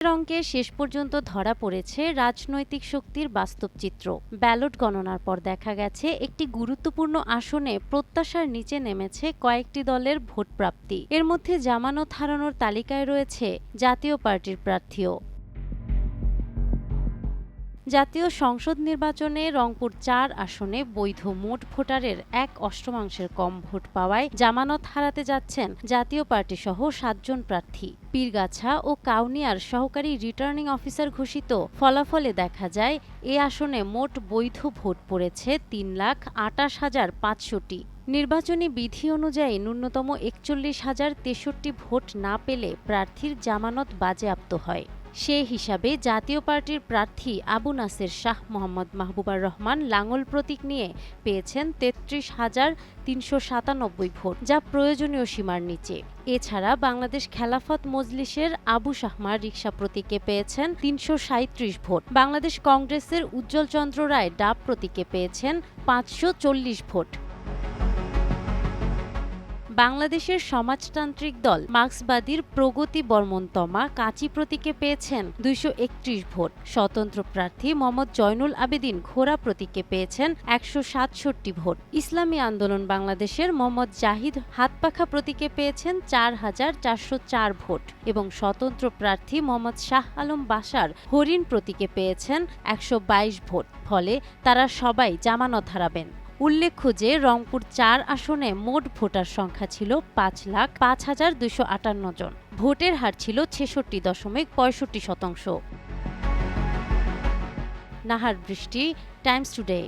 অঙ্কে শেষ পর্যন্ত ধরা পড়েছে রাজনৈতিক শক্তির বাস্তব চিত্র। ব্যালট গণনার পর দেখা গেছে একটি গুরুত্বপূর্ণ আসনে প্রত্যাশার নিচে নেমেছে কয়েকটি দলের ভোট প্রাপ্তি। এর মধ্যে জামানত হারানোর তালিকায় রয়েছে জাতীয় পার্টির প্রার্থীও। জাতীয় সংসদ নির্বাচনে রংপুর ৪ আসনে বৈধ মোট ভোটারের ১/৮ কম ভোট পাওয়ায় জামানত হারাতে যাচ্ছেন জাতীয় পার্টিসহ ৭ জন প্রার্থী। পীরগাছা ও কাউনিয়ার সহকারী রিটার্নিং অফিসার ঘোষিত ফলাফলে দেখা যায়, এ আসনে মোট বৈধ ভোট পড়েছে ৩,২৮,৫০০টি। নির্বাচনী বিধি অনুযায়ী ন্যূনতম ৪১,০৬৩ ভোট না পেলে প্রার্থীর জামানত বাজেয়াপ্ত হয়। সে হিসাবে জাতীয় পার্টির প্রার্থী আবু নাসের শাহ মোহাম্মদ মাহবুবুর রহমান লাঙ্গল প্রতীক নিয়ে পেয়েছেন ৩৩,৩৯৭ ভোট, যা প্রয়োজনীয় সীমার নিচে। এছাড়া বাংলাদেশ খেলাফত মজলিসের আবু শাহমার রিকশা প্রতীকে পেয়েছেন ৩৩৭ ভোট। বাংলাদেশ কংগ্রেসের উজ্জ্বল চন্দ্র রায় ডাব প্রতীকে পেয়েছেন ৫৪০ ভোট। বাংলাদেশের সমাজতান্ত্রিক দল মার্ক্সবাদীর প্রগতি বর্মন তমা কাচি প্রতীকে পেয়েছেন ২৩১ ভোট। স্বতন্ত্র প্রার্থী মোহাম্মদ জয়নুল আবেদিন ঘোড়া প্রতীকে পেয়েছেন ১৬৭ ভোট। ইসলামী আন্দোলন বাংলাদেশের মোহাম্মদ জাহিদ হাতপাখা প্রতীকে পেয়েছেন ৪,৪০৪ ভোট এবং স্বতন্ত্র প্রার্থী মোহাম্মদ শাহ আলম বাশার হরিণ প্রতীকে পেয়েছেন ১২২ ভোট। ফলে তারা সবাই জামানত হারাবেন। উল্লেখ্য যে রংপুর ৪ আসনে মোট ভোটার সংখ্যা ছিল ৫,০৫,২৫৮ জন। ভোটের হার ছিল ৬৬.৬৫%। নাহার বৃষ্টি, টাইমস টুডে।